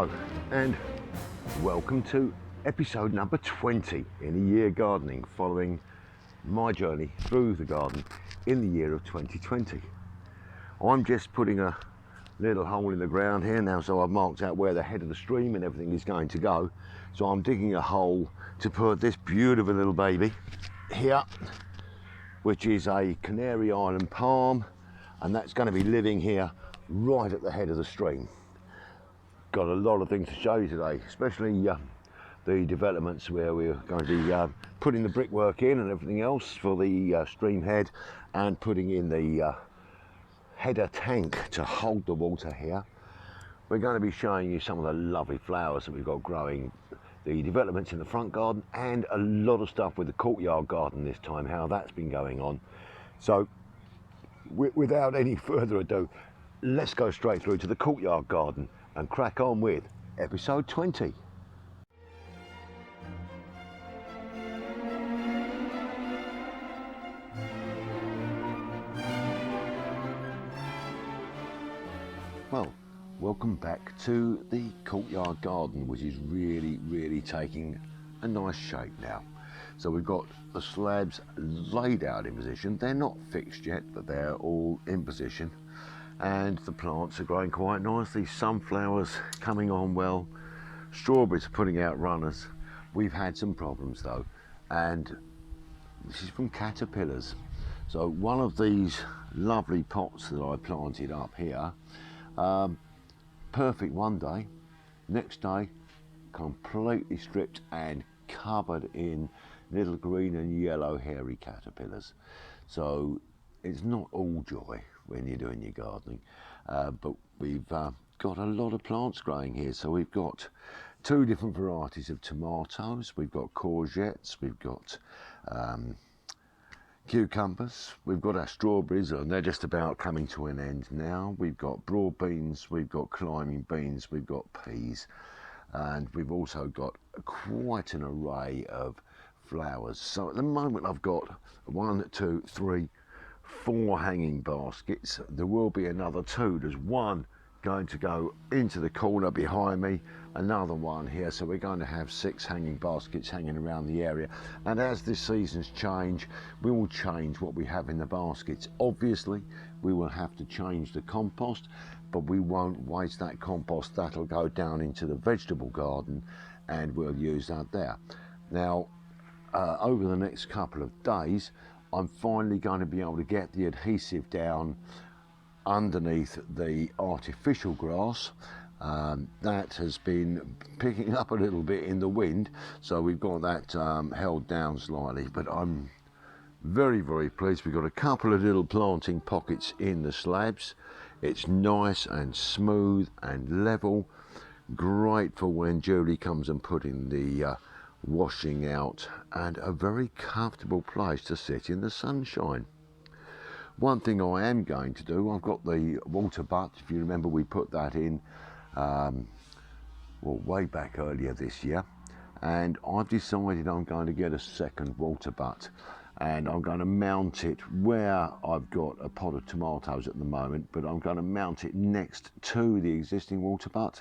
Hello and welcome to episode number 20 in a year gardening, following my journey through the garden in the year of 2020. I'm just putting a little hole in the ground here now, so I've marked out where the head of the stream and everything is going to go. So I'm digging a hole to put this beautiful little baby here, which is a Canary Island palm, and that's going to be living here right at the head of the stream. Got a lot of things to show you today, especially the developments where we're going to be putting the brickwork in and everything else for the stream head, and putting in the header tank to hold the water here. We're going to be showing you some of the lovely flowers that we've got growing, the developments in the front garden, and a lot of stuff with the courtyard garden this time, how that's been going on. So without any further ado, let's go straight through to the courtyard garden and crack on with episode 20. Well, welcome back to the courtyard garden, which is really taking a nice shape now. So we've got the slabs laid out in position. They're not fixed yet, but they're all in position. And the plants are growing quite nicely. Sunflowers coming on well. Strawberries are putting out runners. We've had some problems though, and this is from caterpillars. So one of these lovely pots that I planted up here, perfect one day, next day completely stripped and covered in little green and yellow hairy caterpillars. So it's not all joy when you're doing your gardening, but we've got a lot of plants growing here. So we've got two different varieties of tomatoes, we've got courgettes, we've got cucumbers, we've got our strawberries, and they're just about coming to an end now. We've got broad beans, we've got climbing beans, we've got peas, and we've also got quite an array of flowers. So at the moment I've got 1, 2, 3, 4 hanging baskets. There will be another 2. There's one going to go into the corner behind me, another one here, so we're going to have 6 hanging baskets hanging around the area. And as the seasons change, we will change what we have in the baskets. Obviously we will have to change the compost, but we won't waste that compost. That'll go down into the vegetable garden and we'll use that there. Now over the next couple of days, I'm finally going to be able to get the adhesive down underneath the artificial grass. That has been picking up a little bit in the wind, so we've got that held down slightly, but I'm very pleased. We've got a couple of little planting pockets in the slabs. It's nice and smooth and level, great for when Julie comes and putting the washing out, and a very comfortable place to sit in the sunshine. One thing I am going to do, I've got the water butt. If you remember, we put that in well, way back earlier this year, and I've decided I'm going to get a second water butt, and I'm going to mount it where I've got a pot of tomatoes at the moment, but I'm going to mount it next to the existing water butt,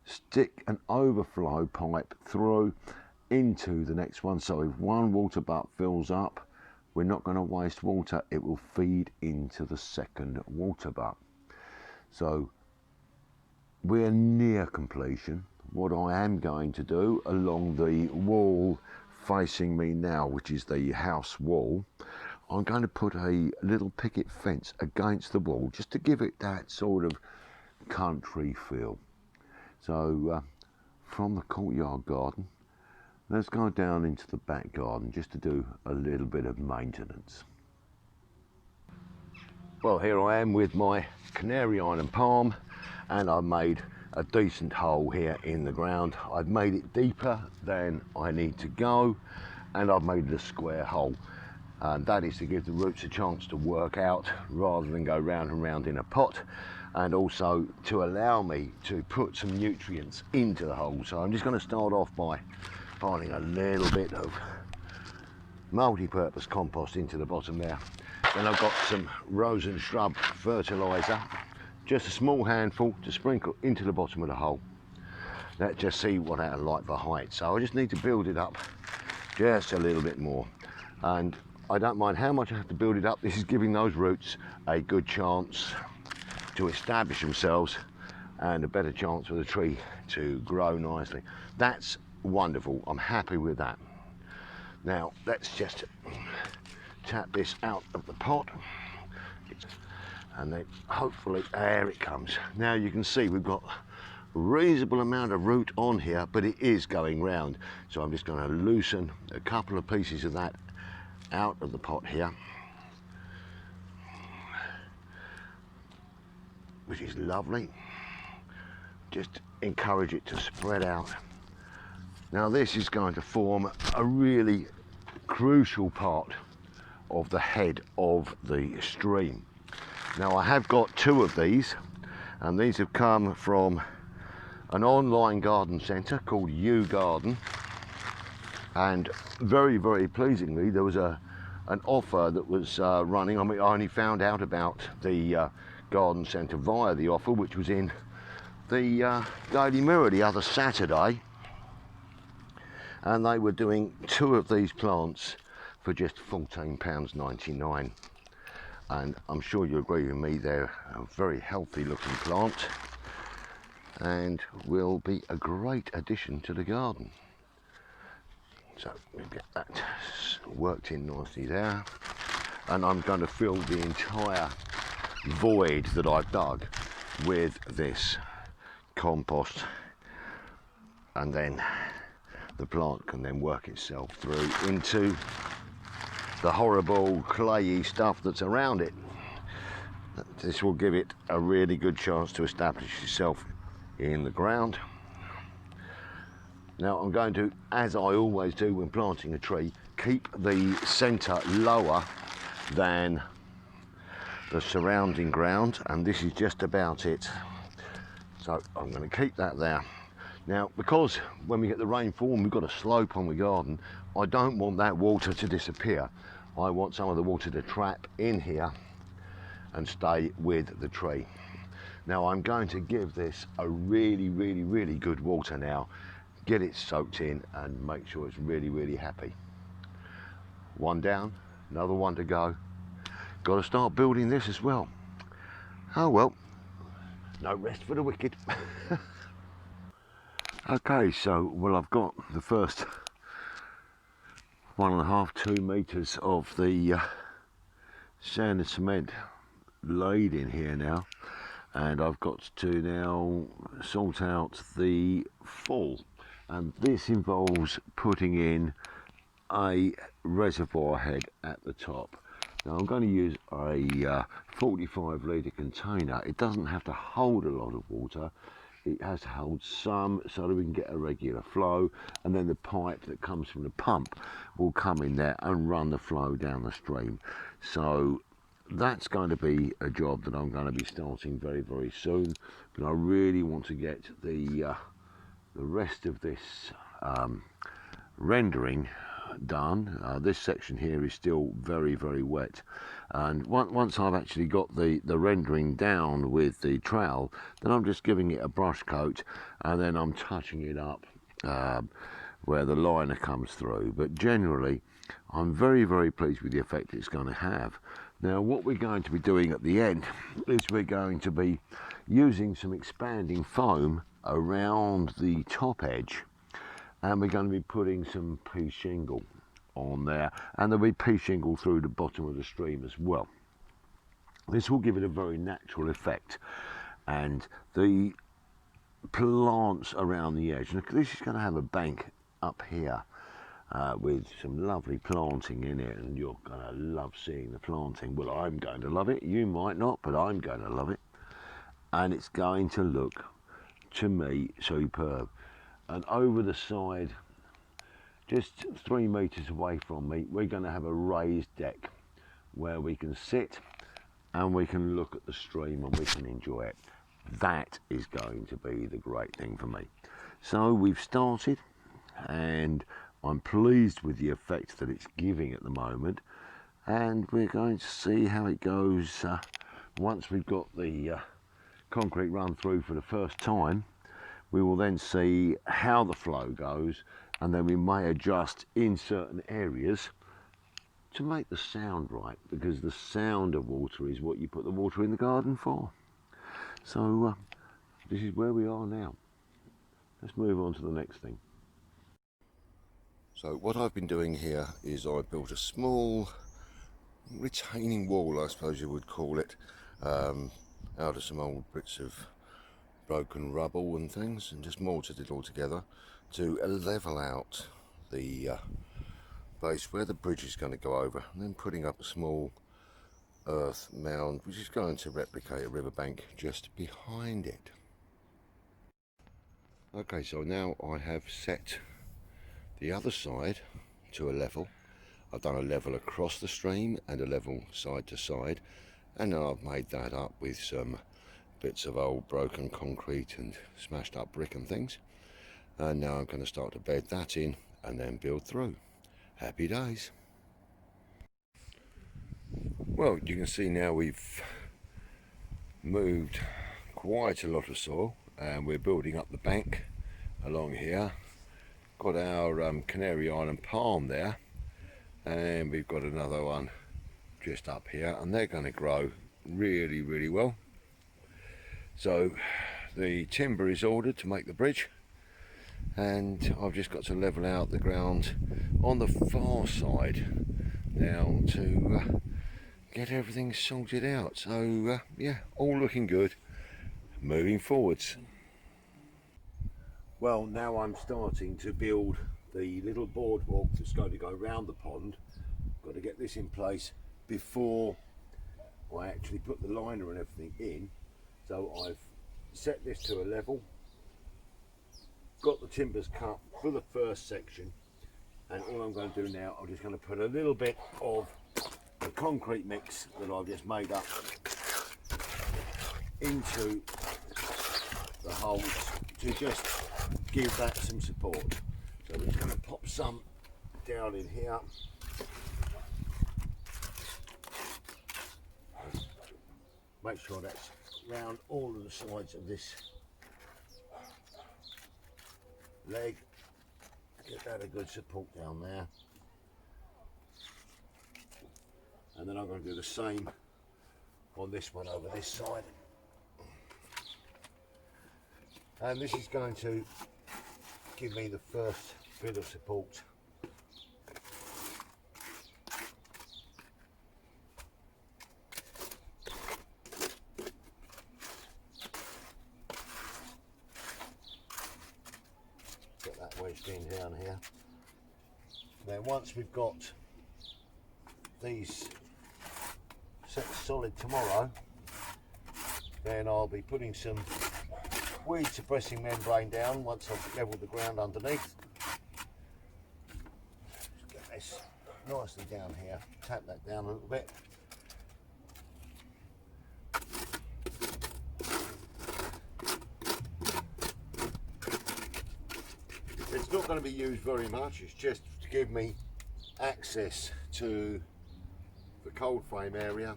stick an overflow pipe through into the next one, so if one water butt fills up, we're not going to waste water. It will feed into the second water butt. So we're near completion. What I am going to do along the wall facing me now, which is the house wall, I'm going to put a little picket fence against the wall just to give it that sort of country feel. So from the courtyard garden, let's go down into the back garden just to do a little bit of maintenance. Well, here I am with my Canary Island palm, and I've made a decent hole here in the ground. I've made it deeper than I need to go, and I've made it a square hole. And that is to give the roots a chance to work out rather than go round and round in a pot, and also to allow me to put some nutrients into the hole. So I'm just going to start off by piling a little bit of multi-purpose compost into the bottom there. Then I've got some rose and shrub fertiliser, just a small handful to sprinkle into the bottom of the hole. let's just see what I like for height. So I just need to build it up just a little bit more, and I don't mind how much I have to build it up. This is giving those roots a good chance to establish themselves and a better chance for the tree to grow nicely. That's wonderful. I'm happy with that. Now let's just tap this out of the pot, and then hopefully there it comes. Now you can see we've got a reasonable amount of root on here, but it is going round, so I'm just going to loosen a couple of pieces of that out of the pot here, which is lovely. Just encourage it to spread out. Now this is going to form a really crucial part of the head of the stream. Now I have got 2 of these, and these have come from an online garden centre called U Garden, and very, very pleasingly there was an offer that was running. I mean, I only found out about the garden centre via the offer, which was in the Daily Mirror the other Saturday, and they were doing 2 of these plants for just £14.99, and I'm sure you agree with me, they're a very healthy looking plant and will be a great addition to the garden. So we'll get that worked in nicely there, and I'm going to fill the entire void that I've dug with this compost, and then the plant can then work itself through into the horrible clayey stuff that's around it. This will give it a really good chance to establish itself in the ground. Now I'm going to, as I always do when planting a tree, keep the centre lower than the surrounding ground, and this is just about it. So I'm going to keep that there. Now, because when we get the rainfall and we've got a slope on the garden, I don't want that water to disappear. I want some of the water to trap in here and stay with the tree. Now I'm going to give this a really, really, really good water now, get it soaked in and make sure it's really, really happy. One down, another one to go. Got to start building this as well. Oh well, no rest for the wicked. Okay, so well, I've got the first 1.5–2 meters of the sand and cement laid in here now, and I've got to now sort out the fall, and this involves putting in a reservoir head at the top. Now I'm going to use a 45 litre container. It doesn't have to hold a lot of water, it has to hold some so that we can get a regular flow, and then the pipe that comes from the pump will come in there and run the flow down the stream. So that's going to be a job that I'm going to be starting very, very soon, but I really want to get the rest of this rendering done. This section here is still very, very wet, and once I've actually got the rendering down with the trowel, then I'm just giving it a brush coat, and then I'm touching it up where the liner comes through. But generally I'm very, very pleased with the effect it's going to have. Now what we're going to be doing at the end is we're going to be using some expanding foam around the top edge, and we're going to be putting some pea shingle on there, and there'll be pea shingle through the bottom of the stream as well. This will give it a very natural effect, and the plants around the edge, and this is going to have a bank up here with some lovely planting in it, and you're going to love seeing the planting. Well, I'm going to love it, you might not, but I'm going to love it, and it's going to look, to me, superb. And over the side, just 3 meters away from me, we're going to have a raised deck where we can sit and we can look at the stream and we can enjoy it. That is going to be the great thing for me. So we've started, and I'm pleased with the effect that it's giving at the moment, and we're going to see how it goes once we've got the concrete run through for the first time. We will then see how the flow goes, and then we may adjust in certain areas to make the sound right, because the sound of water is what you put the water in the garden for. So this is where we are now. Let's move on to the next thing. So what I've been doing here is I built a small retaining wall, I suppose you would call it, out of some old bits of broken rubble and things, and just mortared it all together to level out the base where the bridge is going to go over, and then putting up a small earth mound which is going to replicate a riverbank just behind it. Okay, so now I have set the other side to a level. I've done a level across the stream and a level side to side, and then I've made that up with some bits of old broken concrete and smashed up brick and things, and now I'm going to start to bed that in and then build through. Happy days. Well, you can see now we've moved quite a lot of soil, and we're building up the bank along here. Got our Canary Island palm there, and we've got another one just up here, and they're going to grow really well. So the timber is ordered to make the bridge, and I've just got to level out the ground on the far side now to get everything sorted out. So yeah, all looking good, moving forwards. Well, now I'm starting to build the little boardwalk that's going to go round the pond. Got to get this in place before I actually put the liner and everything in. So I've set this to a level, got the timbers cut for the first section, and all I'm going to do now, I'm just going to put a little bit of the concrete mix that I've just made up into the holes to just give that some support. So I'm just going to pop some down in here. Make sure that's round all of the sides of this leg. Get that a good support down there. And then I'm going to do the same on this one over this side. And this is going to give me the first bit of support. Get that wedged in down here. Then once we've got these set solid tomorrow, then I'll be putting some weed suppressing membrane down once I've levelled the ground underneath. Just get this nicely down here, tap that down a little bit. It's not going to be used very much, it's just to give me access to the cold frame area,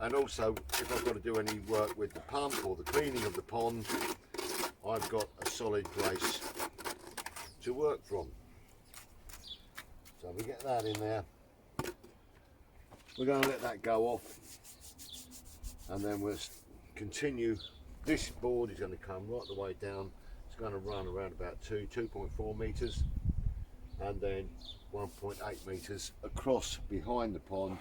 and also if I've got to do any work with the pump or the cleaning of the pond, I've got a solid place to work from. So we get that in there. We're going to let that go off, and then we'll continue. This board is going to come right the way down. It's going to run around about 2.4 metres, and then 1.8 metres across behind the pond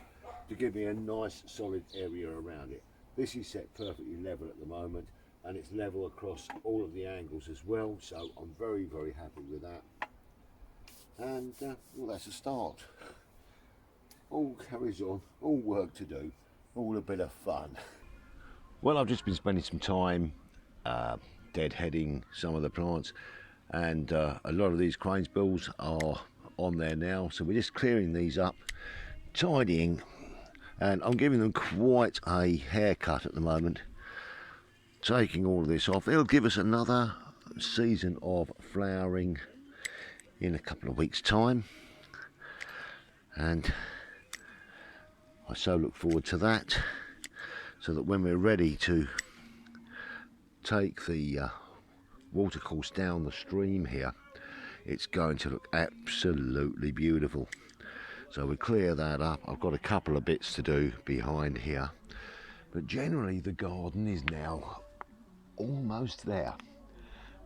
to give me a nice solid area around it. This is set perfectly level at the moment, and it's level across all of the angles as well, so I'm very happy with that. And well, that's a start. All carries on, all work to do, all a bit of fun. Well, I've just been spending some time deadheading some of the plants, and a lot of these cranes bills are on there now, so we're just clearing these up, tidying, and I'm giving them quite a haircut at the moment, taking all of this off. It'll give us another season of flowering in a couple of weeks' time, and I so look forward to that, so that when we're ready to take the watercourse down the stream here, it's going to look absolutely beautiful. So we clear that up. I've got a couple of bits to do behind here, but generally the garden is now almost there.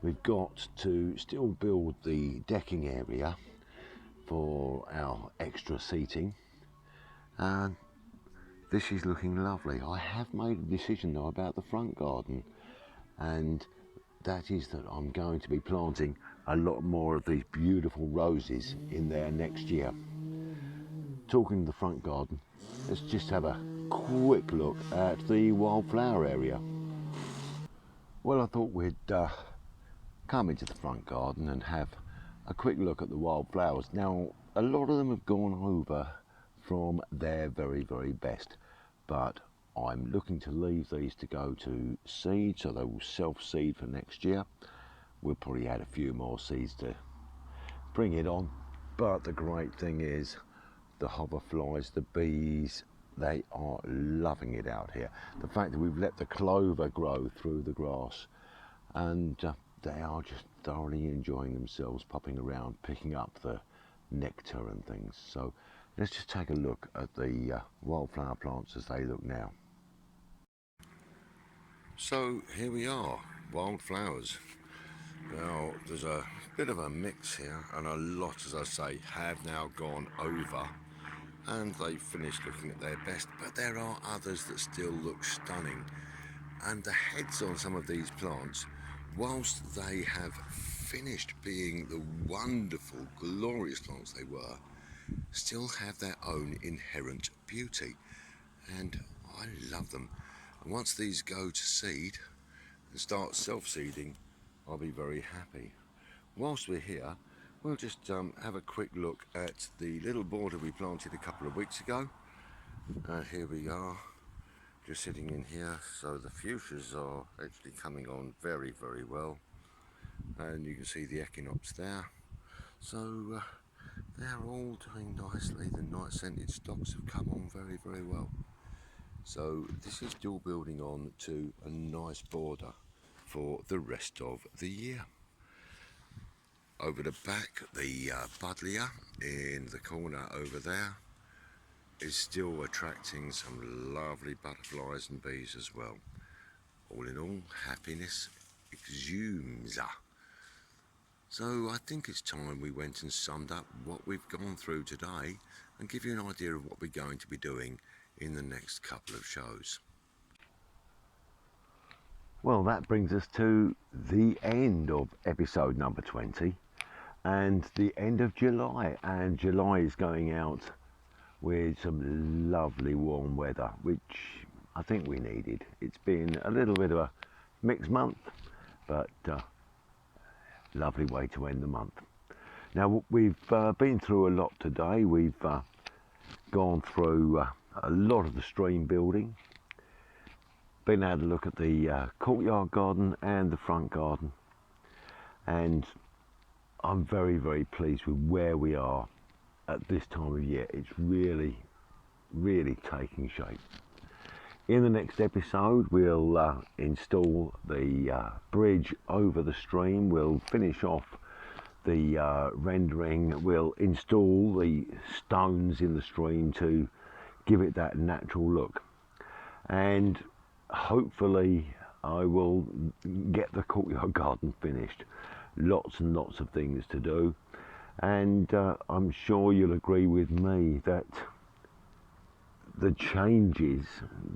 We've got to still build the decking area for our extra seating, and this is looking lovely. I have made a decision though about the front garden, and that is that I'm going to be planting a lot more of these beautiful roses in there next year. Talking of the front garden, let's just have a quick look at the wildflower area. Well, I thought we'd come into the front garden and have a quick look at the wildflowers. Now, a lot of them have gone over from their very, very best, but I'm looking to leave these to go to seed, so they will self-seed for next year. We'll probably add a few more seeds to bring it on, but the great thing is the hoverflies, the bees, they are loving it out here. The fact that we've let the clover grow through the grass, and they are just thoroughly enjoying themselves, popping around, picking up the nectar and things. So let's just take a look at the wildflower plants as they look now. So here we are, wildflowers. Now there's a bit of a mix here, and a lot, as I say, have now gone over and they've finished looking at their best, but there are others that still look stunning. And the heads on some of these plants, whilst they have finished being the wonderful, glorious plants they were, still have their own inherent beauty, and I love them. And once these go to seed and start self-seeding, I'll be very happy. Whilst we're here, we'll just have a quick look at the little border we planted a couple of weeks ago. Here we are, just sitting in here. So the fuchsias are actually coming on very, very well, and you can see the echinopsis there. So they're all doing nicely. The night scented stocks have come on very, very well. So this is still building on to a nice border for the rest of the year. Over the back, the buddleia in the corner over there is still attracting some lovely butterflies and bees as well. All in all, happiness exudes. So I think it's time we went and summed up what we've gone through today and give you an idea of what we're going to be doing in the next couple of shows. Well, that brings us to the end of episode number 20 and the end of July, and July is going out with some lovely warm weather, which I think we needed. It's been a little bit of a mixed month, but lovely way to end the month. Now we've been through a lot today. We've gone through a lot of the stream building, been able to look at the courtyard garden and the front garden, and I'm very, very pleased with where we are at this time of year. It's really, really taking shape. In the next episode, we'll install the bridge over the stream. We'll finish off the rendering. We'll install the stones in the stream to give it that natural look. And hopefully I will get the courtyard garden finished. Lots and lots of things to do. And I'm sure you'll agree with me that the changes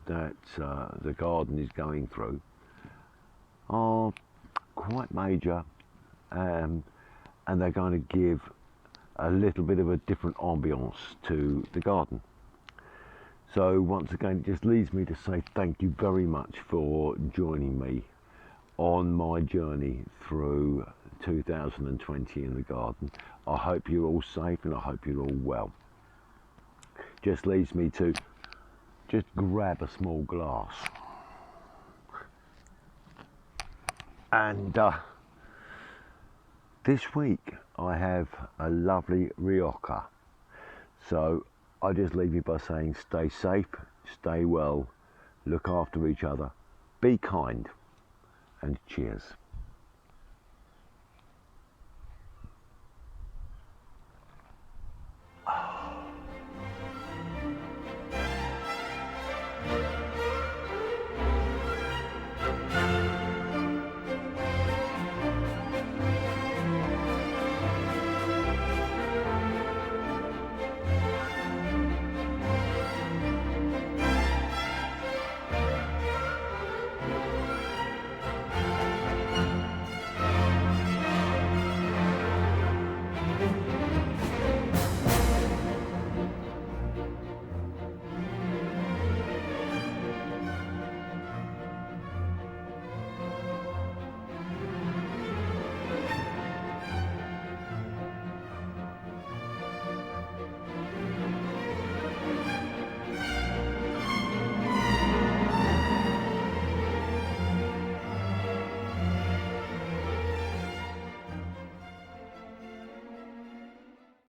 that the garden is going through are quite major, and they're going to give a little bit of a different ambiance to the garden. So once again, it just leaves me to say thank you very much for joining me on my journey through 2020 in the garden. I hope you're all safe and I hope you're all well. Just leaves me to just grab a small glass and this week I have a lovely Rioja. So I just leave you by saying stay safe, stay well, look after each other, be kind, and cheers.